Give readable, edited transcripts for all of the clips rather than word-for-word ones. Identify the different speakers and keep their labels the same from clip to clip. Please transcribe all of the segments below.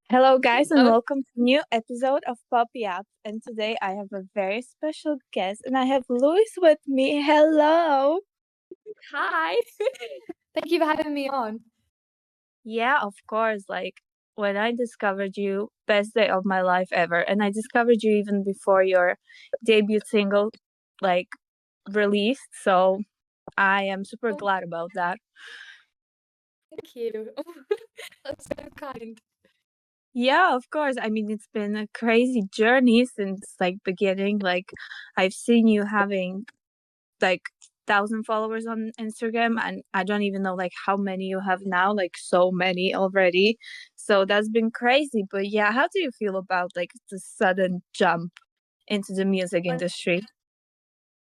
Speaker 1: Hello, guys, and
Speaker 2: Oh,
Speaker 1: welcome to a new episode of Poppy Up. And today I have a very special guest, and I have Lois with me. Hello.
Speaker 2: hi. Thank you for having me on.
Speaker 1: Yeah, of course. Like when I discovered you, best day of my life ever. And I discovered you even before your debut single, like released. So I am super
Speaker 2: Oh,
Speaker 1: glad about that.
Speaker 2: thank you. That's so kind.
Speaker 1: Yeah, of course. I mean, it's been a crazy journey since like beginning. Like I've seen you having like 1,000 followers on Instagram, and I don't even know like how many you have now, like so many already. So that's been crazy. But yeah, how do you feel about like the sudden jump into the music
Speaker 2: Hon-
Speaker 1: industry?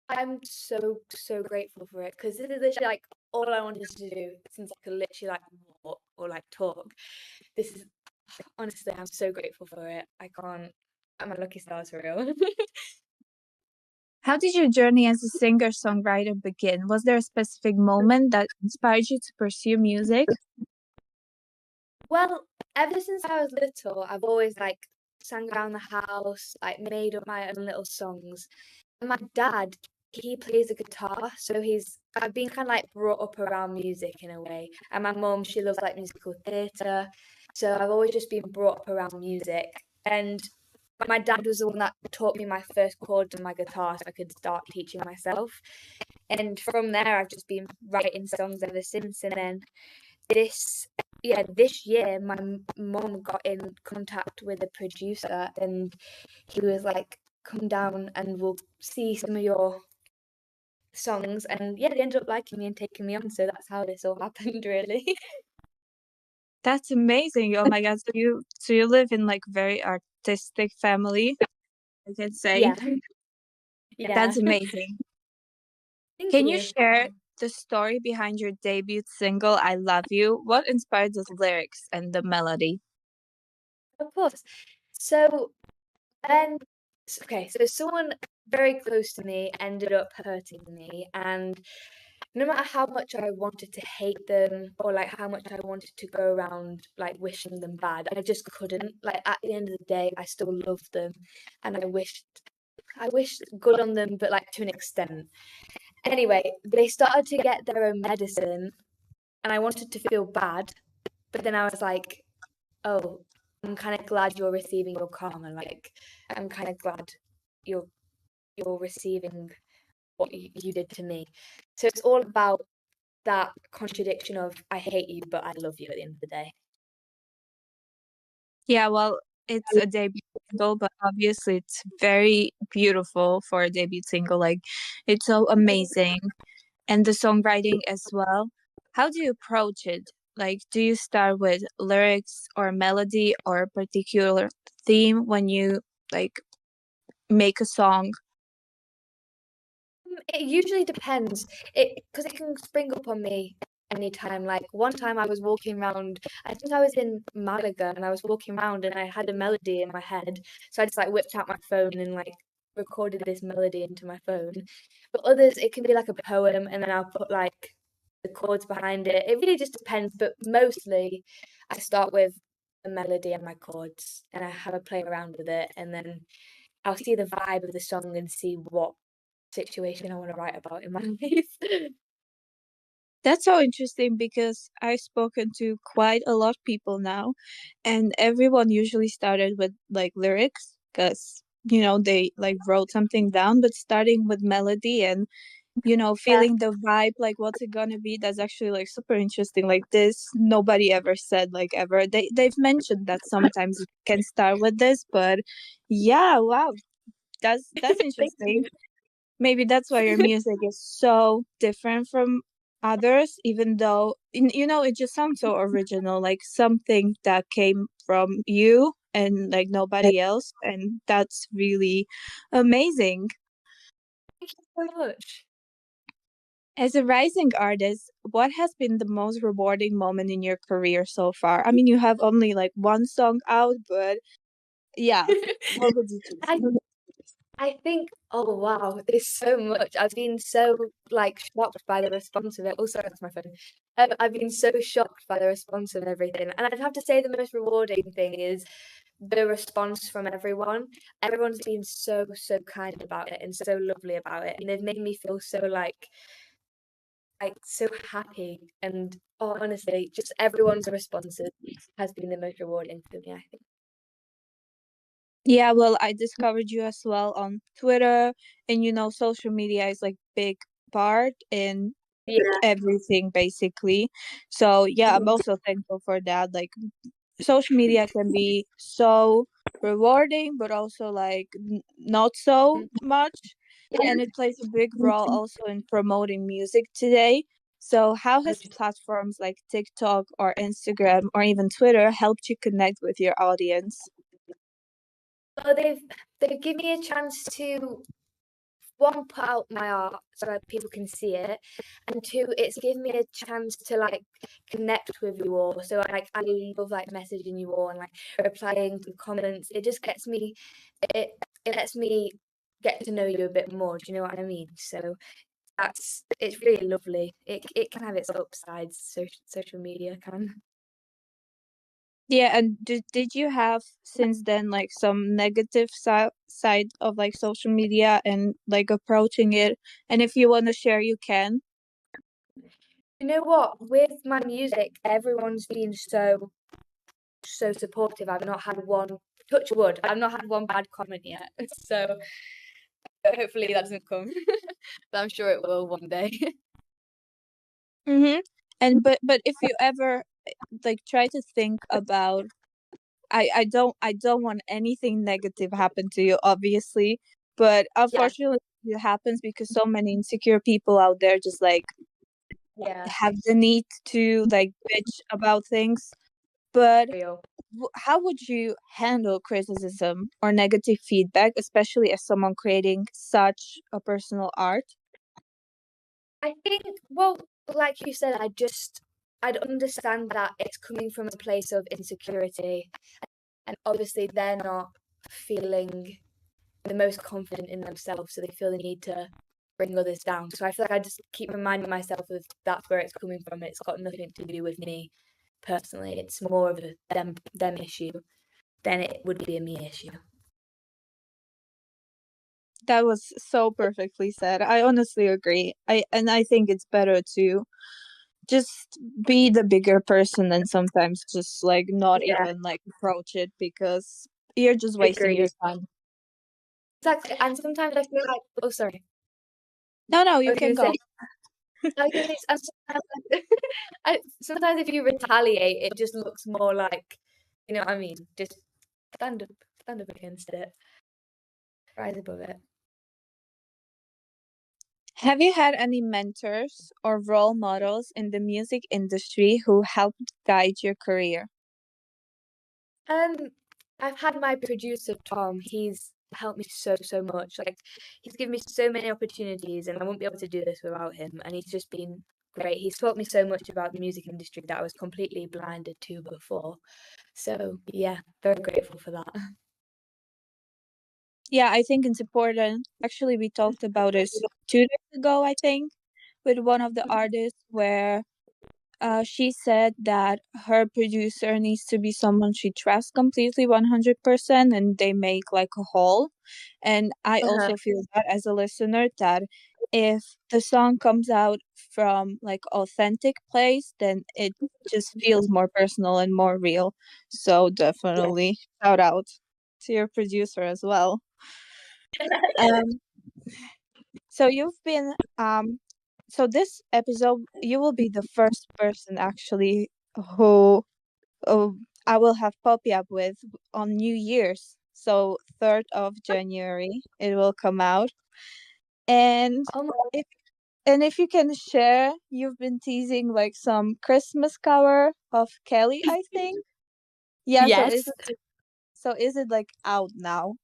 Speaker 2: I'm so grateful for it because this is literally like all I wanted to do since I could literally like walk or like talk. This is honestly, I'm so grateful for it. I can't. I'm a lucky stars for real.
Speaker 1: How did your journey as a singer-songwriter begin? Was there a specific moment that inspired you to pursue music?
Speaker 2: Well, ever since I was little, I've always like sang around the house, like made up my own little songs. And my dad, he plays a guitar, so I've been kind of like brought up around music in a way. And my mum, she loves like musical theatre, so I've always just been brought up around music. And my dad was the one that taught me my first chords on my guitar, so I could start teaching myself. And from there, I've just been writing songs ever since. And then this this year my mom got in contact with a producer and he was like, come down and we'll see some of your songs. And yeah, they ended up liking me and taking me on, so that's how this all happened really.
Speaker 1: That's amazing. Oh my God. So you live in like very artistic family, I can say.
Speaker 2: Yeah. Yeah.
Speaker 1: That's amazing.
Speaker 2: Thank
Speaker 1: Can you
Speaker 2: you.
Speaker 1: share the story behind your debut single, I Love You? What inspired the lyrics and the melody?
Speaker 2: Of course. So then, okay, so someone very close to me ended up hurting me, and no matter how much I wanted to hate them or like how much I wanted to go around like wishing them bad, I just couldn't. Like at the end of the day, I still loved them, and I wished good on them, but like to an extent. Anyway, they started to get their own medicine, and I wanted to feel bad, but then I was like, oh, I'm kind of glad you're receiving your karma. Like, I'm kind of glad you're you're receiving what you did to me. So it's all about that contradiction of I hate you, but I love you at the end of the day.
Speaker 1: Yeah, well, it's a debut single, but obviously it's very beautiful for a debut single. Like, it's so amazing. And the songwriting as well. How do you approach it? Like, do you start with lyrics or melody or a particular theme when you like make a song?
Speaker 2: It usually depends. It because it can spring up on me anytime. Like one time I was walking around, I think I was in Malaga and I was walking around and I had a melody in my head. So I just like whipped out my phone and like recorded this melody into my phone. But others it can be like a poem and then I'll put like the chords behind it. It really just depends, but mostly I start with a melody and my chords and I have a play around with it and then I'll see the vibe of the song and see what situation I want to write about in my life.
Speaker 1: That's so interesting because I've spoken to quite a lot of people now, and everyone usually started with like lyrics because they like wrote something down, but starting with melody and
Speaker 2: Yeah.
Speaker 1: feeling the vibe, like what's it gonna be. That's actually like super interesting. Like this, nobody ever said like ever. They've mentioned that sometimes you can start with this, but yeah, wow, that's
Speaker 2: Thank
Speaker 1: interesting.
Speaker 2: you.
Speaker 1: Maybe that's why your music is so different from others, even though it just sounds so original, like something that came from you and like nobody else, and that's really amazing.
Speaker 2: Thank you so much.
Speaker 1: As a rising artist, what has been the most rewarding moment in your career so far? I mean, you have only like one song out, but yeah, what would you choose?
Speaker 2: I I think, oh wow, there's so much. I've been so like shocked by the response of it. Oh, sorry, that's my phone. I've been so shocked by the response of everything, and I'd have to say the most rewarding thing is the response from everyone. Everyone's been so kind about it and so lovely about it, and they've made me feel so like so happy. And oh, honestly, just everyone's responses has been the most rewarding for me, I think.
Speaker 1: Yeah, well, I discovered you as well on Twitter, and social media is like big part in
Speaker 2: Yeah.
Speaker 1: everything basically. So yeah, I'm also thankful for that. Like social media can be so rewarding, but also like not so much, and it plays a big role also in promoting music today. So how has platforms like TikTok or Instagram or even Twitter helped you connect with your audience?
Speaker 2: Well, they've given me a chance to one, put out my art so that people can see it, and two, it's given me a chance to like connect with you all. So like I love like messaging you all and like replying to comments. It just gets me it it lets me get to know you a bit more. Do you know what I mean? So it's really lovely. It can have its upsides. Social media can.
Speaker 1: Yeah, and did you have since then like some negative side of like social media and like approaching it? And if you want to share, you can.
Speaker 2: You know what? With my music, everyone's been so supportive. I've not had one touch wood. I've not had one bad comment yet. So hopefully that doesn't come. But I'm sure it will one day.
Speaker 1: Mm-hmm. And but if you ever like try to think about, I don't want anything negative happen to you, obviously, but
Speaker 2: Yeah,
Speaker 1: unfortunately it happens because so many insecure people out there just like
Speaker 2: yeah,
Speaker 1: have the need to like bitch about things. But
Speaker 2: real.
Speaker 1: how would you handle criticism or negative feedback, especially as someone creating such a personal art?
Speaker 2: I think, well, like you said, I'd understand that it's coming from a place of insecurity. And obviously, they're not feeling the most confident in themselves, so they feel the need to bring others down. So I feel like I just keep reminding myself of that's where it's coming from. It's got nothing to do with me personally. It's more of a them issue than it would be a me issue.
Speaker 1: That was so perfectly said. I honestly agree. I think it's better to just be the bigger person and sometimes just like not
Speaker 2: Yeah,
Speaker 1: even like approach it because you're just wasting your
Speaker 2: agreed.
Speaker 1: time.
Speaker 2: Exactly. And sometimes I feel like, oh, sorry.
Speaker 1: No,
Speaker 2: I
Speaker 1: you
Speaker 2: was
Speaker 1: can
Speaker 2: going to say,
Speaker 1: go.
Speaker 2: I was going to say, and sometimes, sometimes if you retaliate, it just looks more like, you know what I mean? Just stand up, stand up against it, rise above it.
Speaker 1: Have you had any mentors or role models in the music industry who helped guide your career?
Speaker 2: Um, I've had my producer Tom. He's helped me so much. Like he's given me so many opportunities, and I wouldn't be able to do this without him. And he's just been great. He's taught me so much about the music industry that I was completely blinded to before. So yeah, very grateful for that.
Speaker 1: Yeah, I think it's important. Actually, we talked about this 2 days ago, I think, with one of the artists where she said that her producer needs to be someone she trusts completely 100% and they make like a whole. And I
Speaker 2: Uh-huh.
Speaker 1: also feel that as a listener that if the song comes out from like authentic place, then it just feels more personal and more real. So
Speaker 2: Yeah.
Speaker 1: definitely shout out to your producer as well. Um, so you've been so this episode you will be the first person actually who I will have Poppy up with on New Year's. So 3rd of January it will come out. And
Speaker 2: Oh my,
Speaker 1: if if you can share, you've been teasing like some Christmas cover of Kelly, I think. Yeah,
Speaker 2: yes.
Speaker 1: so is it like out now?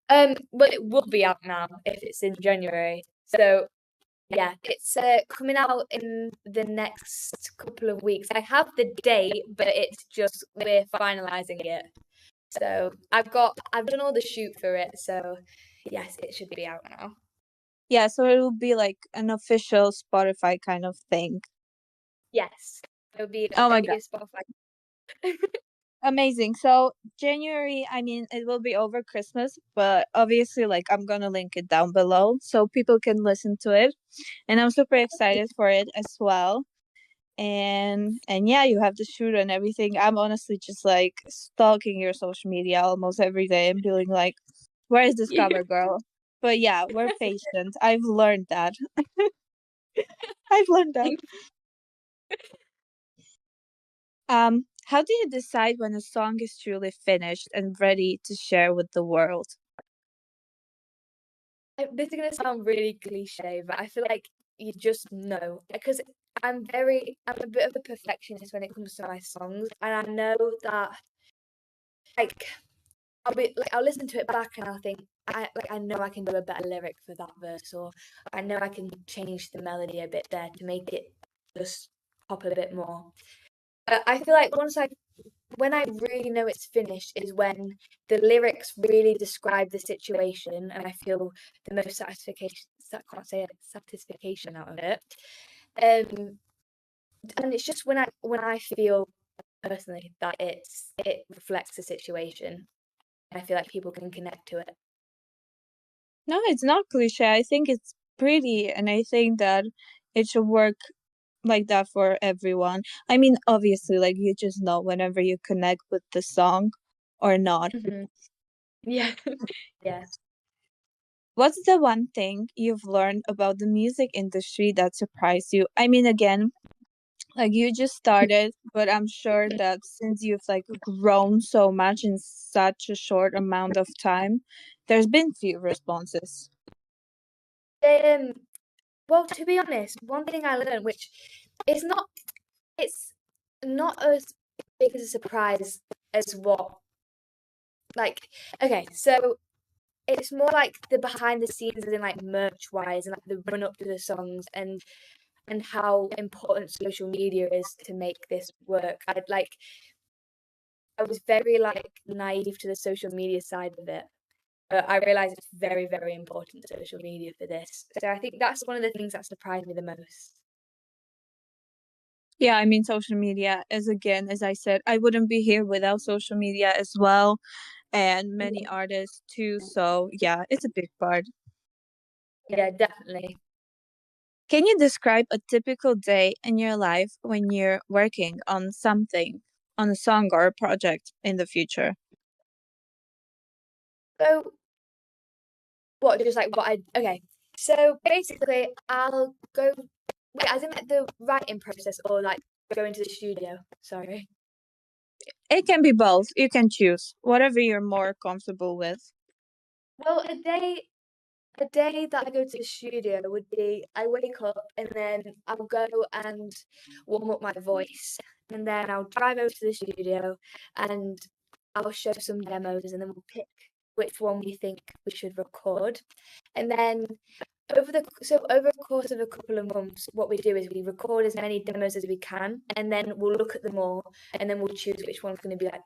Speaker 2: Well, it will be out now if it's in January. So yeah, it's coming out in the next couple of weeks. I have the date, but it's just we're finalizing it. So I've done all the shoot for it, so yes, it should be out now.
Speaker 1: Yeah, so it will be like an official Spotify kind of thing.
Speaker 2: Yes,
Speaker 1: Oh my
Speaker 2: it'll be
Speaker 1: God.
Speaker 2: a Spotify.
Speaker 1: Amazing. So January, I mean, it will be over Christmas, but obviously, like, I'm gonna link it down below so people can listen to it. And I'm super excited for it as well. And yeah, you have the shoot and everything. I'm honestly just like stalking your social media almost every day and being like, where is this cover girl? But yeah, we're patient. I've learned that. I've learned that. How do you decide when a song is truly finished and ready to share with the world?
Speaker 2: This is gonna sound really cliche, but I feel like you just know because I'm a bit of a perfectionist when it comes to my songs, and I know that like I'll listen to it back and I'll think I know I can do a better lyric for that verse, or I know I can change the melody a bit there to make it just pop a bit more. I feel like when I really know it's finished is when the lyrics really describe the situation and I feel the most satisfaction out of it. Um, and it's just when I feel personally that it reflects the situation. I feel like people can connect to it.
Speaker 1: No, it's not cliche. I think it's pretty, and I think that it should work like that for everyone. I mean, obviously, like you just know whenever you connect with the song or not.
Speaker 2: Mhm. Yeah. Yeah.
Speaker 1: What's the one thing you've learned about the music industry that surprised you? I mean, again, like you just started, but I'm sure that since you've like grown so much in such a short amount of time, there's been few responses.
Speaker 2: Um, well, to be honest, one thing I learned, which is not, it's not as big as a surprise as what, like, okay, so it's more like the behind the scenes, as in like merch wise, and like the run up to the songs, and how important social media is to make this work. I was very like naive to the social media side of it. But I realize it's very, very important social media for this. So I think that's one of the things that surprised me the most.
Speaker 1: Yeah, I mean, social media, as again, as I said, I wouldn't be here without social media as well, and many artists too. So yeah, it's a big part.
Speaker 2: Yeah, definitely.
Speaker 1: Can you describe a typical day in your life when you're working on something, on a song or a project in the future?
Speaker 2: So what just like what I okay. So basically I'll go wait, as in like the writing process or like go into the studio. Sorry.
Speaker 1: It can be both. You can choose whatever you're more comfortable with.
Speaker 2: Well, a day that I go to the studio would be I wake up and then I'll go and warm up my voice, and then I'll drive over to the studio and I'll show some demos, and then we'll pick which one we think we should record. And then over the course of a couple of months, what we do is we record as many demos as we can, and then we'll look at them all, and then we'll choose which one's going to be like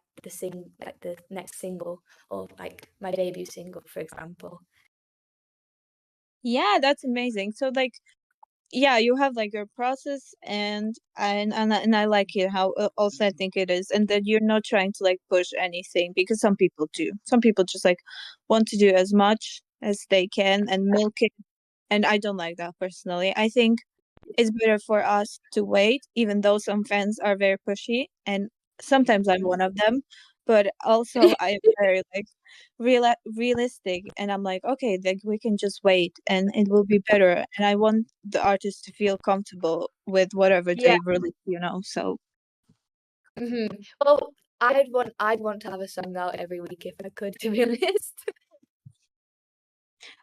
Speaker 2: the next single, or like my debut single, for example.
Speaker 1: Yeah, that's amazing. So like yeah, you have like your process and I like it how authentic it is, and that you're not trying to like push anything, because some people do. Some people just like want to do as much as they can and milk it, and I don't like that personally. I think it's better for us to wait, even though some fans are very pushy, and sometimes I'm one of them. But also, I am very like realistic, and I'm like, okay, like we can just wait, and it will be better. And I want the artist to feel comfortable with whatever
Speaker 2: Yeah.
Speaker 1: they release, you know. So
Speaker 2: Well, I'd want to have a song out every week if I could, to be honest.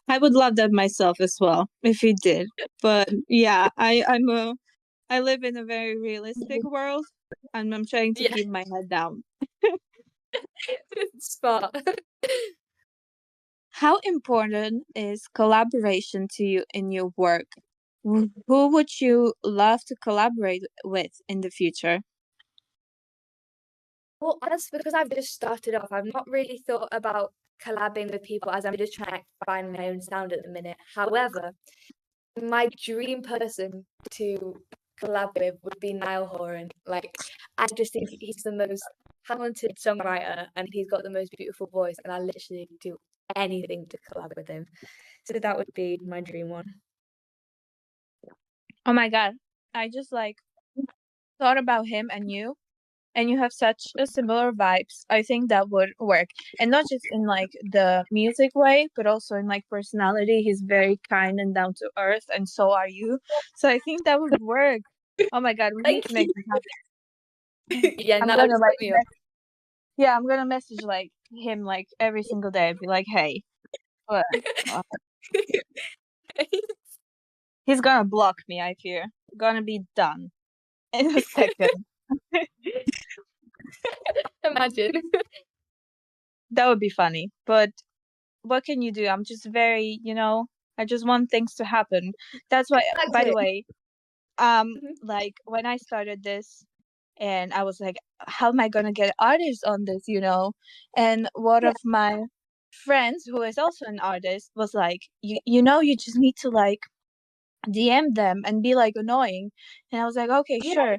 Speaker 1: I would love that myself as well if he did. But yeah, I live in a very realistic world, and I'm trying to
Speaker 2: Yeah,
Speaker 1: keep my head down.
Speaker 2: spot.
Speaker 1: How important is collaboration to you in your work? Who would you love to collaborate with in the future?
Speaker 2: Well, that's because I've just started off. I've not really thought about collabing with people as I'm just trying to find my own sound at the minute. However, my dream person to collab with would be Niall Horan. Like, I just think he's the most talented songwriter and he's got the most beautiful voice, and I literally do anything to collab with him. So that would be my dream one.
Speaker 1: Oh my God. I just like thought about him and you have such a similar vibes. I think that would work. And not just in like the music way, but also in like personality. He's very kind and down to earth, and so are you. So I think that would work. Oh my God, we need
Speaker 2: Thank
Speaker 1: to
Speaker 2: you.
Speaker 1: make this happen.
Speaker 2: Yeah,
Speaker 1: I'm
Speaker 2: now
Speaker 1: gonna
Speaker 2: just put
Speaker 1: like
Speaker 2: me up.
Speaker 1: yeah, I'm gonna message like him like every single day. Be like, hey, what? Uh, he's gonna block me, I fear. Gonna be done in a second.
Speaker 2: Imagine.
Speaker 1: That would be funny. But what can you do? I'm just very, I just want things to happen. That's why, by the
Speaker 2: Exactly.
Speaker 1: way,
Speaker 2: Mhm.
Speaker 1: like when I started this and I was like, how am I gonna get artists on this? And one
Speaker 2: Yeah.
Speaker 1: of my friends who is also an artist was like, you just need to like DM them and be like annoying. And I was like, okay,
Speaker 2: Yeah.
Speaker 1: sure.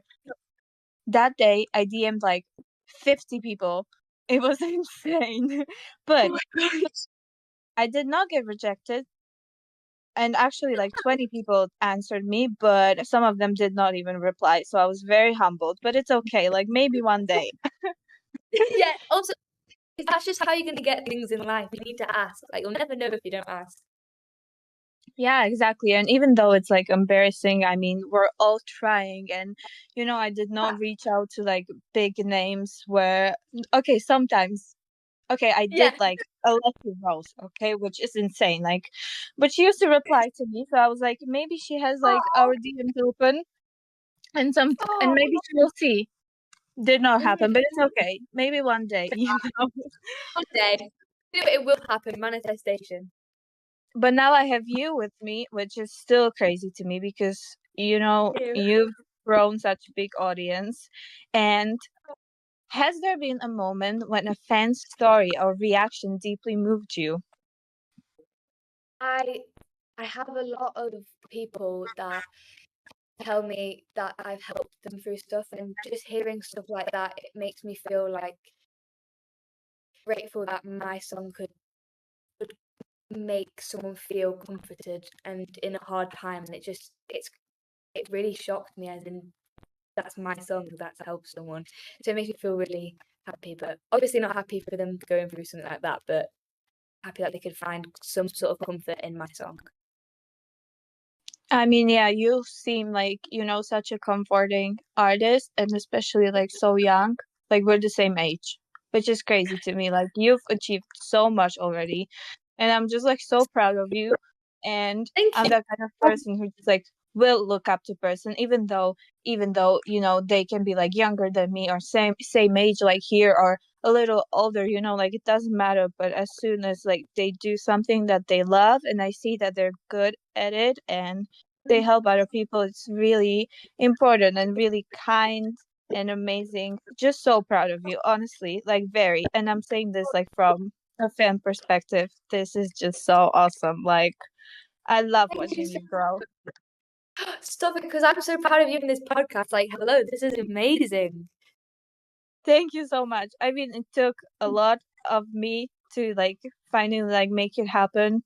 Speaker 1: That day I DM'd like 50 people. It was insane.
Speaker 2: Oh
Speaker 1: But
Speaker 2: my gosh.
Speaker 1: I did not get rejected. And actually, like 20 people answered me, but some of them did not even reply. So I was very humbled, but it's okay. Like maybe one day.
Speaker 2: Yeah. Also, that's just how you're gonna get things in life. You need to ask. Like, you'll never know if you don't ask.
Speaker 1: Yeah, exactly. And even though it's like embarrassing, I mean, we're all trying. And, I did not reach out to like big names where, okay, sometimes, okay, I
Speaker 2: Yeah.
Speaker 1: did like Alessia Rose, okay, which is insane. Like, but she used to reply to me. So I was like, maybe she has like our
Speaker 2: Oh.
Speaker 1: DMs open and
Speaker 2: Oh.
Speaker 1: maybe she will see. Did not happen,
Speaker 2: Mhm.
Speaker 1: but it's okay. Maybe one day,
Speaker 2: One day. It will happen. Manifestation.
Speaker 1: But now I have you with me, which is still crazy to me because
Speaker 2: Ew.
Speaker 1: you've grown such a big audience. And has there been a moment when a fan's story or reaction deeply moved you?
Speaker 2: I I have a lot of people that tell me that I've helped them through stuff, and just hearing stuff like that, it makes me feel like grateful that my song could make someone feel comforted and in a hard time, and it really shocked me, as in that's my song that's helped someone. So it makes me feel really happy, but obviously not happy for them going through something like that, but happy that they could find some sort of comfort in my song.
Speaker 1: I mean, yeah, you seem like, such a comforting artist and especially like so young. Like we're the same age, which is crazy to me. Like you've achieved so much already. And I'm just like so proud of you. And
Speaker 2: Thank
Speaker 1: I'm
Speaker 2: you.
Speaker 1: that kind of person who just like will look up to person even though, they can be like younger than me or same age like here or a little older, like it doesn't matter. But as soon as like they do something that they love and I see that they're good at it and they help other people, it's really important and really kind and amazing. Just so proud of you, honestly, like very. And I'm saying this like from a fan perspective. This is just so awesome. Like I love
Speaker 2: Thank you
Speaker 1: watching
Speaker 2: so
Speaker 1: you grow.
Speaker 2: Stop it, because I'm so proud of you in this podcast. Like, hello, this is amazing.
Speaker 1: Thank you so much. I mean, it took a lot of me to like finally like make it happen.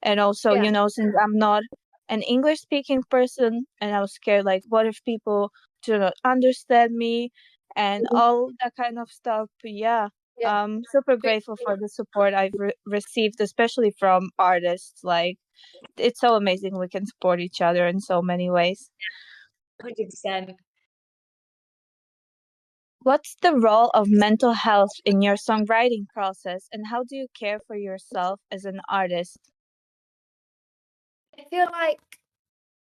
Speaker 1: And also,
Speaker 2: Yeah.
Speaker 1: since I'm not an English speaking person and I was scared like what if people do not understand me and all that kind of stuff. But yeah,
Speaker 2: Yeah.
Speaker 1: super grateful for the support I've received, especially from artists. Like it's so amazing we can support each other in so many ways.
Speaker 2: 100%.
Speaker 1: What's the role of mental health in your songwriting process, and how do you care for yourself as an artist?
Speaker 2: I feel like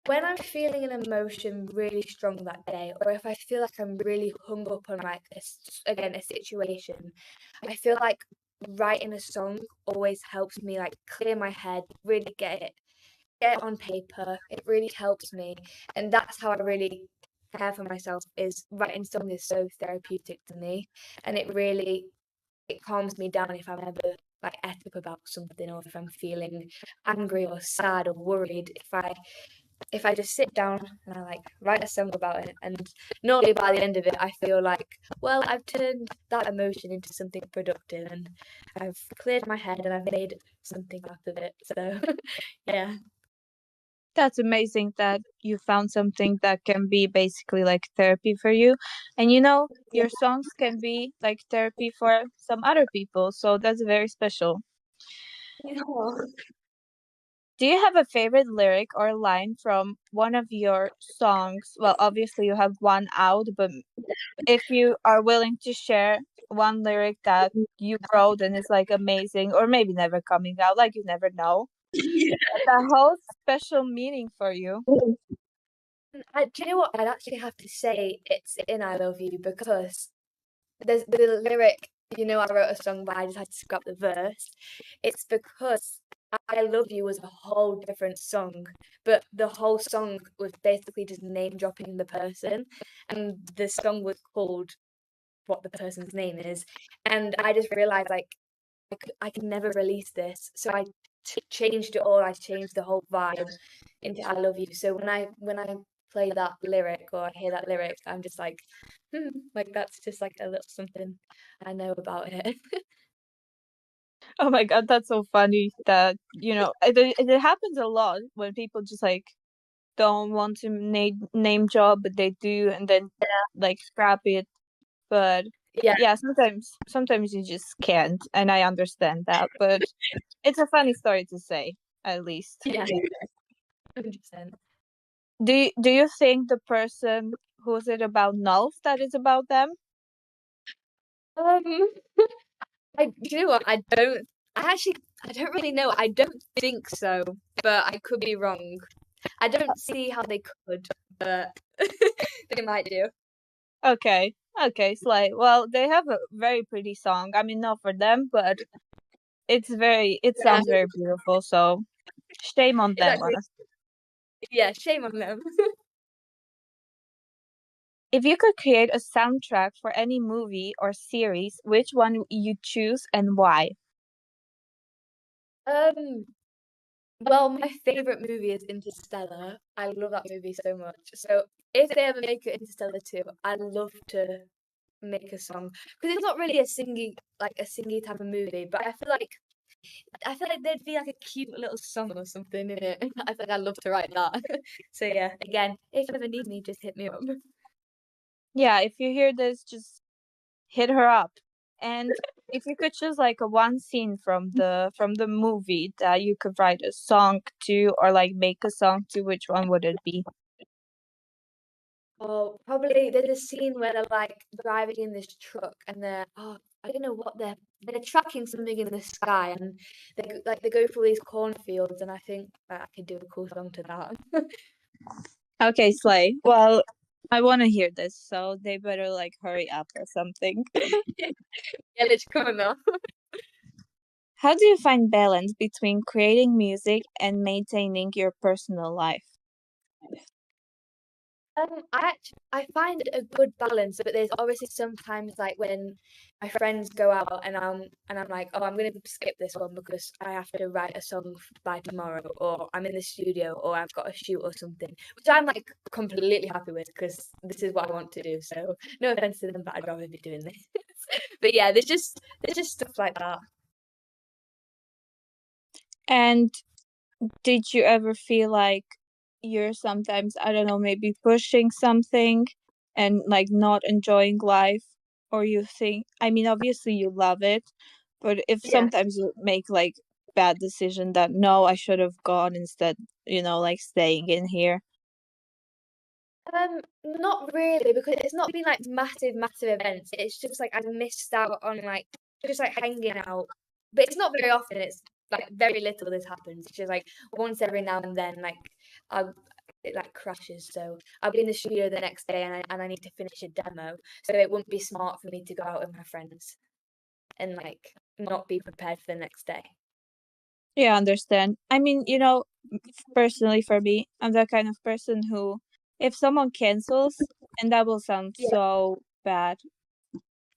Speaker 2: when I'm feeling an emotion really strong that day, or if I feel like I'm really hung up on like a situation, I feel like writing a song always helps me like clear my head, really get it on paper. It really helps me, and that's how I really care for myself is writing songs is so therapeutic to me, and it calms me down if I'm ever like et up about something, or if I'm feeling angry or sad or worried. If I just sit down and I like write a song about it, and normally by the end of it I feel like, well, I've turned that emotion into something productive, and I've cleared my head and I've made something out of it. So yeah.
Speaker 1: That's amazing that you found something that can be basically like therapy for you. And your songs can be like therapy for some other people. So that's very special.
Speaker 2: Yeah.
Speaker 1: Do you have a favorite lyric or line from one of your songs? Well, obviously you have one out, but if you are willing to share one lyric that you wrote and is like amazing, or maybe never coming out, like you never know, that holds special meaning for you.
Speaker 2: Do you know what? I'd actually have to say it's in I Love You, because there's the lyric, I wrote a song but I just had to scrap the verse. It's because I Love You was a whole different song, but the whole song was basically just name dropping the person, and the song was called what the person's name is. And I just realized, like, I can never release this. So I changed it all. I changed the whole vibe into I Love You. So when I play that lyric or I hear that lyric, I'm just like, like that's just like a little something I know about it.
Speaker 1: Oh my God, that's so funny that, it happens a lot when people just like don't want to name job, but they do, and then like scrap it. But
Speaker 2: Yeah,
Speaker 1: yeah, sometimes you just can't, and I understand that. But it's a funny story to say, at least.
Speaker 2: yeah, 100%.
Speaker 1: Do you think the person who's it about knows that it's about them?
Speaker 2: Um, do you know what? I don't really know. I don't think so, but I could be wrong. I don't see how they could, but they might do.
Speaker 1: Okay, okay, Slay. Well, they have a very pretty song. I mean, not for them, but it
Speaker 2: Yeah,
Speaker 1: sounds very beautiful. So shame on them,
Speaker 2: exactly.
Speaker 1: honestly.
Speaker 2: Yeah, shame on them.
Speaker 1: If you could create a soundtrack for any movie or series, which one you choose and why?
Speaker 2: Um, well, my favorite movie is Interstellar. I love that movie so much. So if they ever make it Interstellar 2, I'd love to make a song, because it's not really a singy type of movie, but I feel like there'd be like a cute little song or something in it. I think I'd love to write that. So yeah, again, if you ever need me, just hit me up.
Speaker 1: Yeah, if you hear this, just hit her up. And if you could choose like a one scene from the movie that you could write a song to or like make a song to, which one would it be?
Speaker 2: Oh, probably there's a scene where they're like driving in this truck, and I don't know what they're tracking something in the sky, and they go through these cornfields, and I think that I could do a cool song to that.
Speaker 1: Okay, Slay. Well, I want to hear this, so they better like hurry up or something.
Speaker 2: Yeah, it's coming up.
Speaker 1: How do you find balance between creating music and maintaining your personal life?
Speaker 2: I find a good balance, but there's obviously sometimes like when my friends go out, and I'm like, oh, I'm gonna skip this one because I have to write a song by tomorrow, or I'm in the studio, or I've got a shoot or something, which I'm like completely happy with because this is what I want to do. So no offense to them, but I'd rather be doing this. But yeah, there's just stuff like that.
Speaker 1: And did you ever feel like you're sometimes, I don't know, maybe pushing something and like not enjoying life? Or you think, I mean, obviously you love it, but if
Speaker 2: Yeah.
Speaker 1: sometimes you make like bad decision that no, I should have gone instead, like staying in here.
Speaker 2: Not really, because it's not been like massive, massive events. It's just like I've missed out on like just like hanging out, but it's not very often. It's like very little this happens. It's just like once every now and then, like I it like crashes. So I'll be in the studio the next day, and I need to finish a demo. So it wouldn't be smart for me to go out with my friends and like not be prepared for the next day.
Speaker 1: Yeah, I understand. I mean, personally for me, I'm that kind of person who if someone cancels, and that will sound
Speaker 2: Yeah,
Speaker 1: so bad,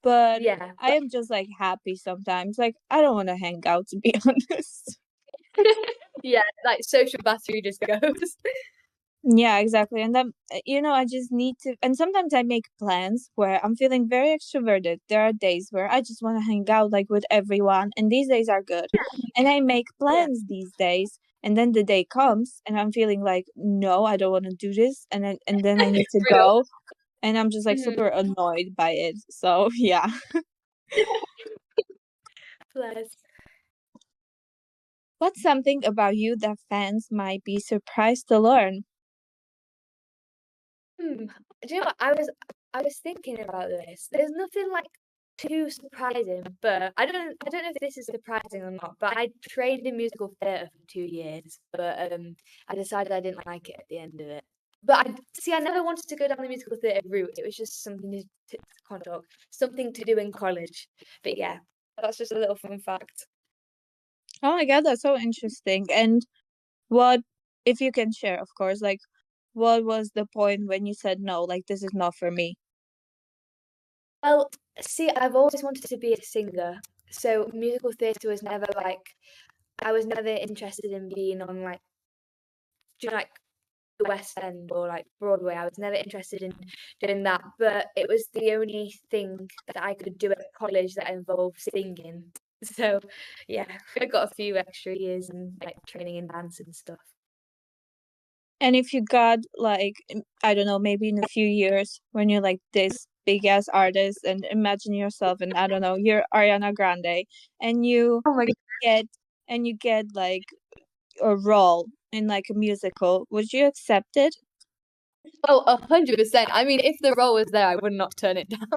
Speaker 1: but
Speaker 2: yeah,
Speaker 1: I am just like happy sometimes. Like I don't want to hang out, to be honest.
Speaker 2: yeah, like social battery just goes.
Speaker 1: Yeah, exactly. And then, I just need to, and sometimes I make plans where I'm feeling very extroverted. There are days where I just want to hang out like with everyone, and these days are good. And I make
Speaker 2: Yeah.
Speaker 1: plans these days, and then the day comes and I'm feeling like, no, I don't want to do this, and then I need to
Speaker 2: Real.
Speaker 1: go, and I'm just like
Speaker 2: Mhm.
Speaker 1: super annoyed by it. So, yeah.
Speaker 2: Bless.
Speaker 1: What's something about you that fans might be surprised to learn?
Speaker 2: Hmm. Do you know what? I was thinking about this. There's nothing like too surprising, but I don't know if this is surprising or not. But I trained in musical theatre for 2 years, but I decided I didn't like it at the end of it. But I never wanted to go down the musical theatre route. It was just something to can't talk, something to do in college. But yeah, that's just a little fun fact.
Speaker 1: Oh my God, that's so interesting. And what, if you can share, of course, like what was the point when you said no, like this is not for me?
Speaker 2: Well, see, I've always wanted to be a singer, so musical theatre was never like I was never interested in being on like do you know, like the West End or like Broadway. I was never interested in doing that, but it was the only thing that I could do at college that involved singing. So yeah, I got a few extra years in like training in dance and stuff.
Speaker 1: And if you got like, I don't know, maybe in a few years when you're like this big ass artist, and imagine yourself, and I don't know, you're Ariana Grande, and you
Speaker 2: Oh my God.
Speaker 1: get and you get like a role in like a musical, would you accept it?
Speaker 2: Oh, 100%. I mean, if the role was there, I would not turn it down.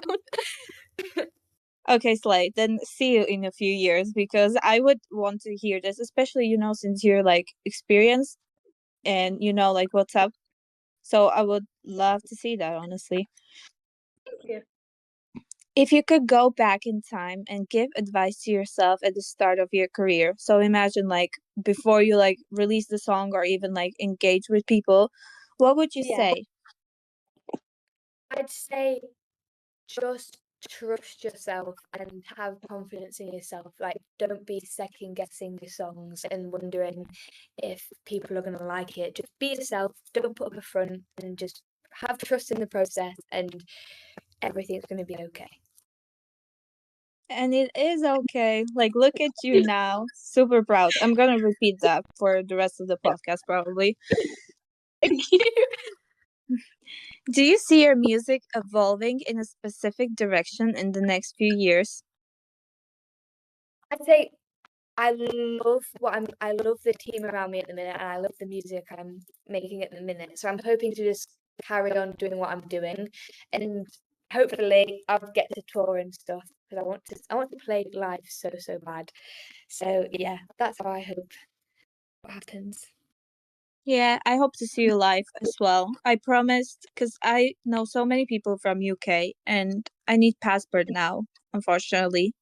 Speaker 1: Okay, Slade, then see you in a few years, because I would want to hear this, especially, since you're like experienced and like what's up. So I would love to see that, honestly.
Speaker 2: Thank you.
Speaker 1: If you could go back in time and give advice to yourself at the start of your career, so imagine like before you like release the song or even like engage with people, what would you
Speaker 2: Yeah,
Speaker 1: say?
Speaker 2: I'd say just trust yourself and have confidence in yourself. Like, don't be second guessing your songs and wondering if people are going to like it. Just be yourself, don't put up a front, and just have trust in the process, and everything's going to be okay.
Speaker 1: And it is okay. Like, look at you now. Super proud. I'm gonna repeat that for the rest of the podcast, probably.
Speaker 2: Thank you.
Speaker 1: Do you see your music evolving in a specific direction in the next few years?
Speaker 2: I'd say I love the team around me at the minute, and I love the music I'm making at the minute. So I'm hoping to just carry on doing what I'm doing, and hopefully I'll get to tour and stuff because I want to play live so bad. So yeah, that's how I hope what happens.
Speaker 1: Yeah, I hope to see you live as well. I promised, because I know so many people from UK and I need passport now, unfortunately.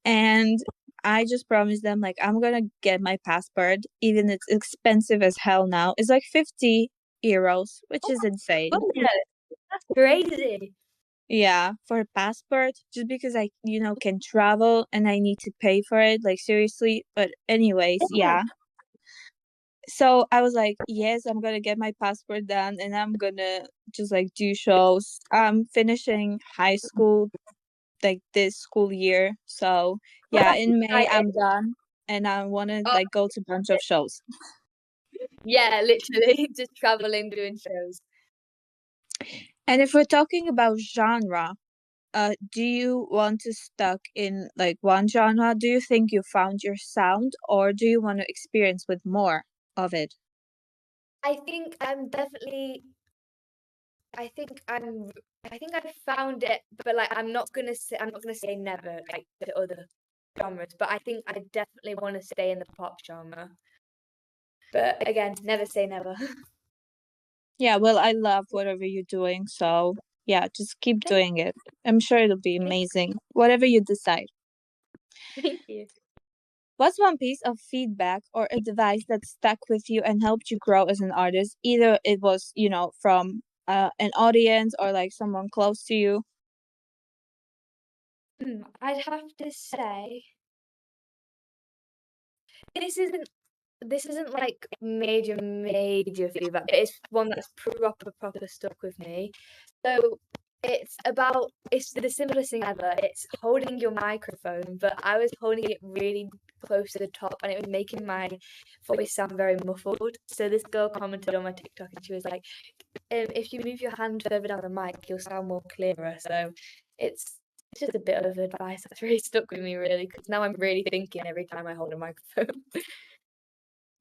Speaker 1: And I just promised them like I'm gonna get my passport, even it's expensive as hell now. It's like 50 euros, which
Speaker 2: Oh
Speaker 1: is insane.
Speaker 2: my goodness, that's crazy.
Speaker 1: Yeah, for a passport, just because I, can travel and I need to pay for it, like seriously. But anyways,
Speaker 2: Yeah,
Speaker 1: yeah. So I was like, yes, I'm gonna get my passport done and I'm gonna just like do shows. I'm finishing high school like this school year. So
Speaker 2: well,
Speaker 1: yeah,
Speaker 2: that's
Speaker 1: in May
Speaker 2: exciting.
Speaker 1: I'm done and I wanna
Speaker 2: Oh
Speaker 1: like go to a bunch of shows.
Speaker 2: yeah, literally just traveling, doing shows.
Speaker 1: And if we're talking about genre, do you want to stuck in like one genre? Do you think you found your sound, or do you want to experience with more of it?
Speaker 2: I think I'm definitely I think I'm I think I found it, but like I'm not gonna say never like the other genres, but I think I definitely want to stay in the pop genre. But again, never say never.
Speaker 1: Yeah, well, I love whatever you're doing, so yeah, just keep
Speaker 2: Thank,
Speaker 1: doing it. I'm sure it'll be
Speaker 2: thank,
Speaker 1: amazing, whatever you decide.
Speaker 2: thank you.
Speaker 1: What's one piece of feedback or advice that stuck with you and helped you grow as an artist? Either it was, from an audience or like someone close to you?
Speaker 2: I'd have to say this isn't this isn't like major feedback, but it's one that's proper stuck with me. So it's the simplest thing ever. It's holding your microphone, but I was holding it really close to the top and it was making my voice sound very muffled. So this girl commented on my TikTok and she was like, if you move your hand further down the mic, you'll sound more clearer. So it's it's just a bit of advice that's really stuck with me, really, because now I'm really thinking every time I hold a microphone.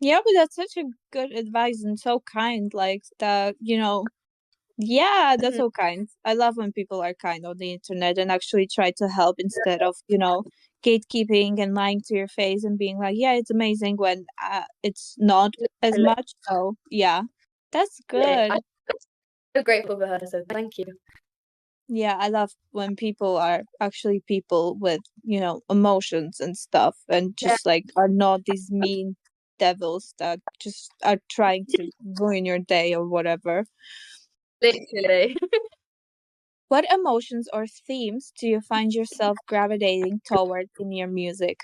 Speaker 1: Yeah, but that's such a good advice and so kind. Like that, yeah, that's so kind. I love when people are kind on the internet and actually try to help instead of, gatekeeping and lying to your face and being like, yeah, it's amazing when it's not as
Speaker 2: Literally,
Speaker 1: much. So, yeah, that's
Speaker 2: I'm
Speaker 1: good.
Speaker 2: so grateful for her. So thank you.
Speaker 1: Yeah, I love when people are actually people with, emotions and stuff and
Speaker 2: Yeah,
Speaker 1: just like are not these mean devils that just are trying to ruin your day or whatever.
Speaker 2: literally.
Speaker 1: What emotions or themes do you find yourself gravitating toward in your music?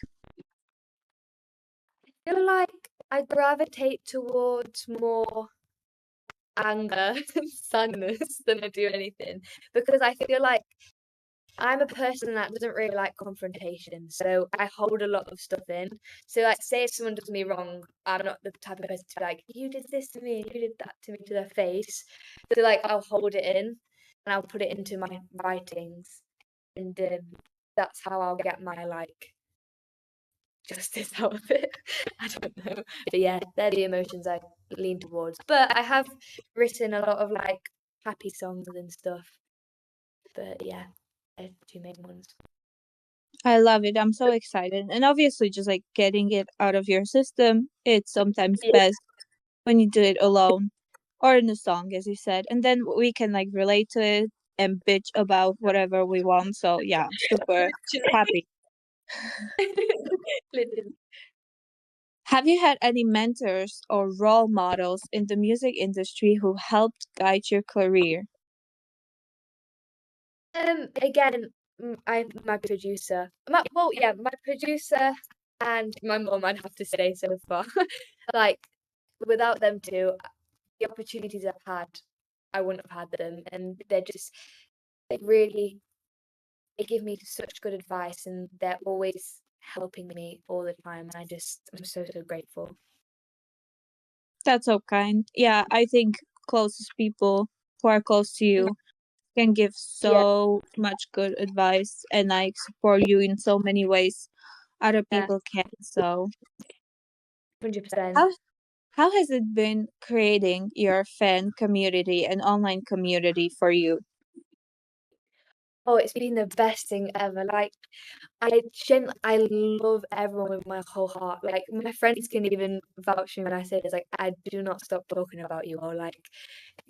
Speaker 2: I feel like I gravitate towards more anger and sadness than I do anything because I feel like I'm a person that doesn't really like confrontation, so I hold a lot of stuff in. So, like, say if someone does me wrong, I'm not the type of person to be like, "You did this to me, you did that to me" to their face. So, like, I'll hold it in and I'll put it into my writings, and that's how I'll get my like justice out of it. I don't know, but yeah, they're the emotions I lean towards. But I have written a lot of like happy songs and stuff. But yeah, they're the two main ones.
Speaker 1: I love it. I'm so excited. And obviously, just like getting it out of your system, it's sometimes
Speaker 2: Yeah.
Speaker 1: best when you do it alone or in a song, as you said. And then we can like relate to it and bitch about whatever we want. So, yeah, I'm super happy.
Speaker 2: Literally.
Speaker 1: Have you had any mentors or role models in the music industry who helped guide your career?
Speaker 2: Again, my producer, my producer and my mum, I'd have to say so far. Like, without them two, the opportunities I've had, I wouldn't have had them, and they really they give me such good advice, and they're always helping me all the time, and I'm so grateful.
Speaker 1: That's so kind. Yeah, I think closest people who are close to
Speaker 2: Mm,
Speaker 1: you can give
Speaker 2: yeah,
Speaker 1: so much good advice and like support you in so many ways other
Speaker 2: yeah,
Speaker 1: people can't. So
Speaker 2: 100%.
Speaker 1: how how has it been creating your fan community and online community for you?
Speaker 2: Oh, it's been the best thing ever. Like, I love everyone with my whole heart. Like, my friends can even vouch for me when I say this. Like, I do not stop talking about you all. Like,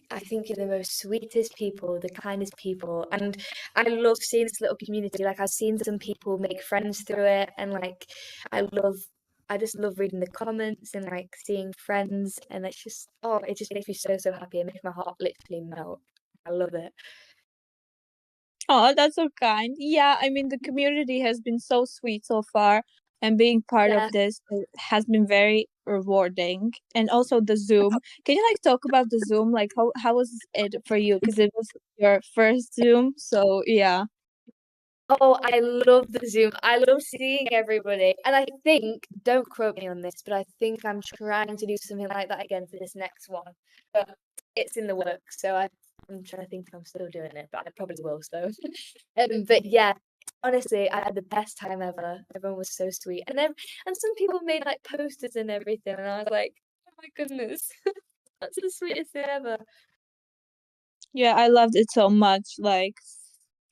Speaker 2: I think you're the most sweetest people, the kindest people, and I love seeing this little community. Like, I've seen some people make friends through it, and like, I love. I just love reading the comments and like seeing friends, and it's just it just makes me so happy. It makes my heart literally melt. I love it.
Speaker 1: Oh, that's so kind. Yeah, I mean the community has been so sweet so far and being part of
Speaker 2: Yeah.
Speaker 1: this has been very rewarding. And also the Zoom. Can you like talk about the Zoom? Like how was it for you? Because it was your first Zoom. So yeah.
Speaker 2: Oh, I love the Zoom. I love seeing everybody. And I think, don't quote me on this, but I think I'm trying to do something like that again for this next one. But it's in the works, so I'm trying to think if I'm still doing it, but I probably will, so. But yeah, honestly, I had the best time ever. Everyone was so sweet. And some people made like posters and everything, and I was like, oh my goodness, that's the sweetest thing ever.
Speaker 1: Yeah, I loved it so much. Like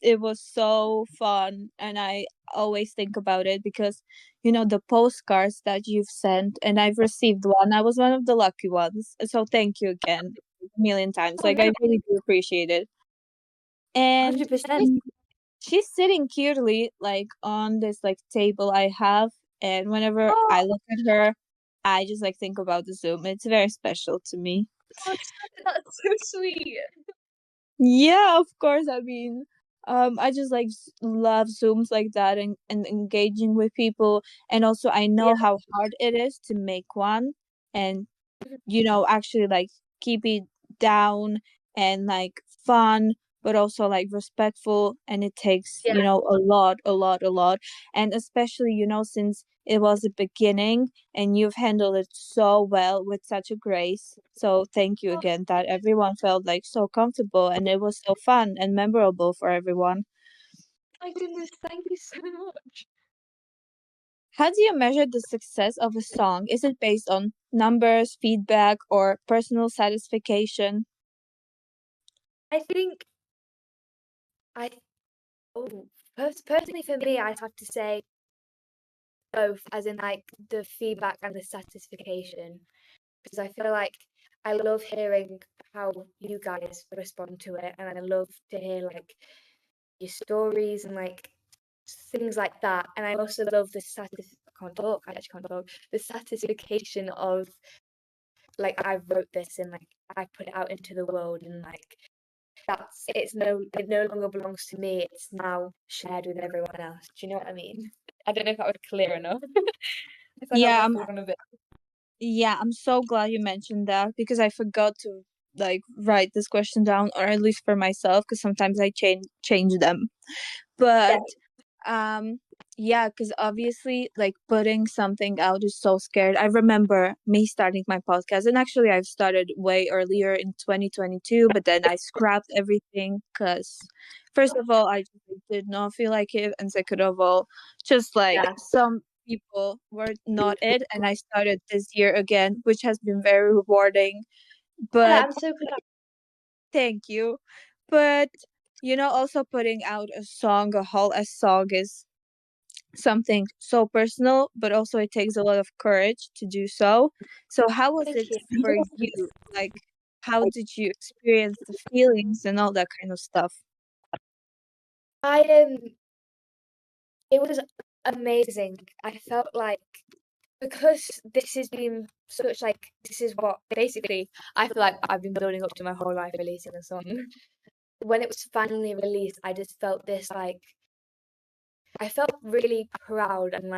Speaker 1: it was so fun and I always think about it because the postcards that you've sent and I've received one. I was one of the lucky ones. So thank you again a million times.
Speaker 2: Oh
Speaker 1: Like
Speaker 2: no,
Speaker 1: I really do appreciate it. And
Speaker 2: 100%.
Speaker 1: she's sitting cutely like on this like table I have and whenever
Speaker 2: Oh,
Speaker 1: I look at her I just like think about the Zoom. It's very special to me.
Speaker 2: that's so sweet.
Speaker 1: Yeah, of course. I mean, I just like love Zooms like that and engaging with people. And also, I
Speaker 2: Yeah.
Speaker 1: know how hard it is to make one and, actually like keep it down and like fun, but also like respectful. And it takes,
Speaker 2: Yeah.
Speaker 1: a lot, a lot, a lot. And especially, since it was a beginning and you've handled it so well with such a grace. So thank you
Speaker 2: Oh
Speaker 1: again that everyone felt like so comfortable and it was so fun and memorable for everyone.
Speaker 2: my goodness, thank you so much.
Speaker 1: How do you measure the success of a song? Is it based on numbers, feedback, or personal satisfaction?
Speaker 2: I think I oh personally for me, I'd have to say both, as in like the feedback and the satisfaction, because I feel like I love hearing how you guys respond to it, and I love to hear like your stories and like things like that. And I also love the I can't talk. I actually can't talk. The satisfaction of like I wrote this and like I put it out into the world and like it no longer belongs to me. It's now shared with everyone else. Do you know what I mean? I don't know if that was clear enough. I feel like I
Speaker 1: Yeah,
Speaker 2: waffled on a bit.
Speaker 1: yeah, I'm so glad you mentioned that because I forgot to like write this question down, or at least for myself, because sometimes I change them.
Speaker 2: Yeah.
Speaker 1: But um yeah, because obviously like putting something out is so scared. I remember me starting my podcast, and actually I've started way earlier in 2022, but then I scrapped everything because first of all I just did not feel like it, and second of all just like
Speaker 2: Yeah.
Speaker 1: some people were not it, and I started this year again, which has been very rewarding.
Speaker 2: Yeah,
Speaker 1: But
Speaker 2: I'm so glad.
Speaker 1: thank you. But also putting out a song, a whole a song is something so personal, but also it takes a lot of courage to do so. So how was
Speaker 2: Thank
Speaker 1: it
Speaker 2: you.
Speaker 1: for you? Like, how did you experience the feelings and all that kind of stuff?
Speaker 2: I it was amazing. I felt like because this has been such like this is what basically I feel like I've been building up to my whole life releasing a song. When it was finally released, I just felt this like I felt really proud and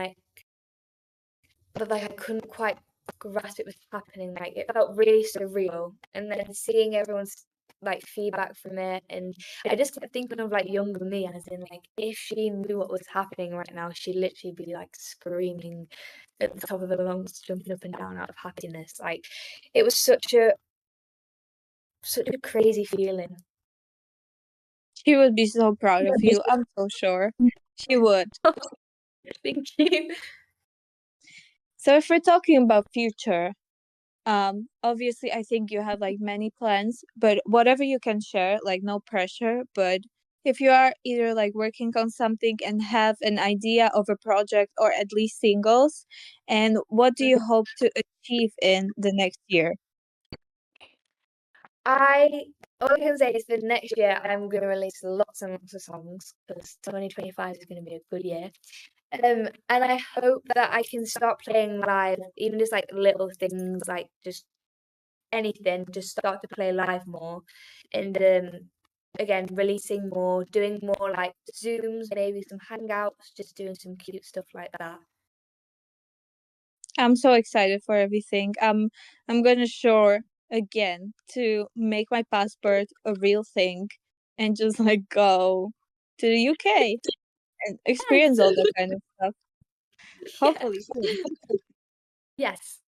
Speaker 2: but like I couldn't quite grasp it was happening. Like it felt really surreal. And then seeing everyone's like feedback from it, and I just kept thinking of like younger me, as in like if she knew what was happening right now, she'd literally be like screaming at the top of her lungs, jumping up and down out of happiness. Like it was such a crazy feeling.
Speaker 1: She would be so proud of you. I'm so sure she would.
Speaker 2: Thank you.
Speaker 1: So if we're talking about future, obviously I think you have like many plans, but whatever you can share, like no pressure, but if you are either like working on something and have an idea of a project or at least singles, and what do you hope to achieve in the next year?
Speaker 2: I all I can say is for next year I'm gonna release lots and lots of songs because 2025 is gonna be a good year. And I hope that I can start playing live, even just like little things, like just anything, just start to play live more, and again releasing more, doing more like Zooms, maybe some hangouts, just doing some cute stuff like that.
Speaker 1: I'm so excited for everything. I'm gonna sure again to make my passport a real thing and just like go to the UK and experience all that
Speaker 2: Yes.
Speaker 1: kind of stuff. Hopefully
Speaker 2: Yes.
Speaker 1: soon.
Speaker 2: Yes.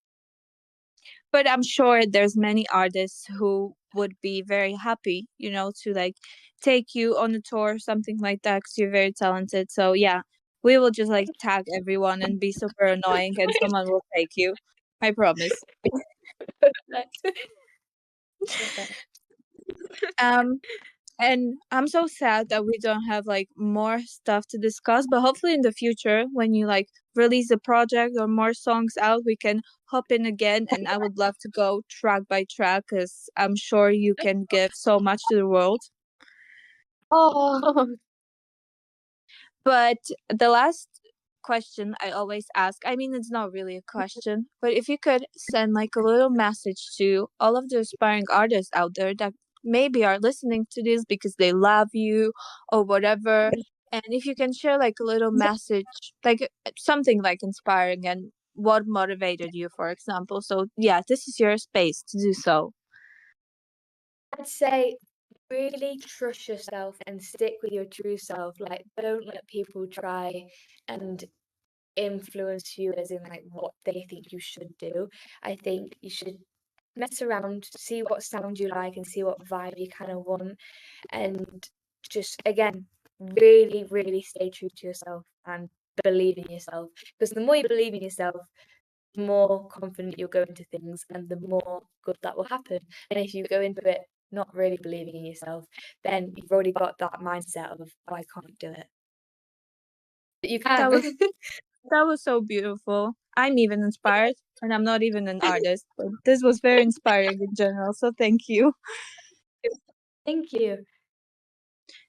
Speaker 1: But I'm sure there's many artists who would be very happy, to like take you on a tour or something like that because you're very talented. So yeah, we will just like tag everyone and be super annoying and someone will take you. I promise.
Speaker 2: Perfect. Perfect.
Speaker 1: Um and I'm so sad that we don't have like more stuff to discuss, but hopefully in the future when you like release a project or more songs out, we can hop in again and I would love to go track by track cuz I'm sure you can give so much to the world.
Speaker 2: Oh,
Speaker 1: But the last question I always ask, I mean, it's not really a question, but if you could send like a little message to all of the aspiring artists out there that maybe are listening to this because they love you or whatever. And if you can share like a little message, like something like inspiring and what motivated you, for example. So yeah, this is your space to do so.
Speaker 2: I'd say really trust yourself and stick with your true self. Like, don't let people try and influence you as in like what they think you should do. I think you should mess around, see what sound you like and see what vibe you kind of want, and just again really, really stay true to yourself and believe in yourself. Because the more you believe in yourself, the more confident you'll go into things and the more good that will happen. And if you go into it not really believing in yourself, then you've already got that mindset of, oh, I can't do it. But you
Speaker 1: That
Speaker 2: can.
Speaker 1: was that was so beautiful. I'm even inspired, and I'm not even an artist, but this was very inspiring in general. So thank you.
Speaker 2: Thank you.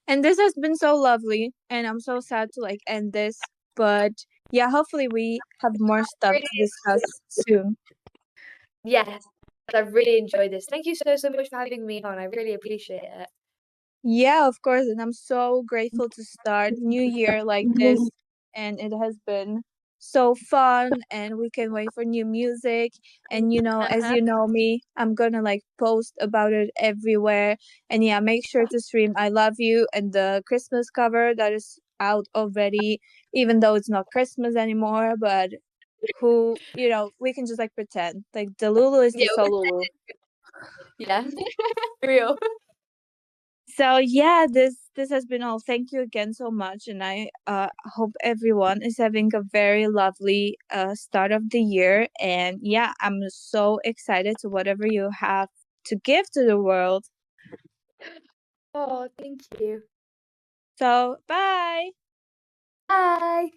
Speaker 1: And this has been so lovely, and I'm so sad to like end this, but yeah, hopefully we have more stuff
Speaker 2: Really,
Speaker 1: to discuss soon.
Speaker 2: yes, I've really enjoyed this. Thank you so, so much for having me on. I really appreciate it.
Speaker 1: Yeah, of course, and I'm so grateful to start new year like this, and it has been so fun, and we can wait for new music. And as
Speaker 2: Uh-huh.
Speaker 1: you know me, I'm gonna like post about it everywhere. And yeah, make sure to stream I Love You and the Christmas cover that is out already, even though it's not Christmas anymore, but we can just like pretend like the Lulu is the
Speaker 2: Yeah,
Speaker 1: Solulu.
Speaker 2: yeah, real.
Speaker 1: So yeah, this has been all. Thank you again so much, and I hope everyone is having a very lovely start of the year. And yeah, I'm so excited to whatever you have to give to the world.
Speaker 2: Oh, thank you.
Speaker 1: So bye.
Speaker 2: Bye.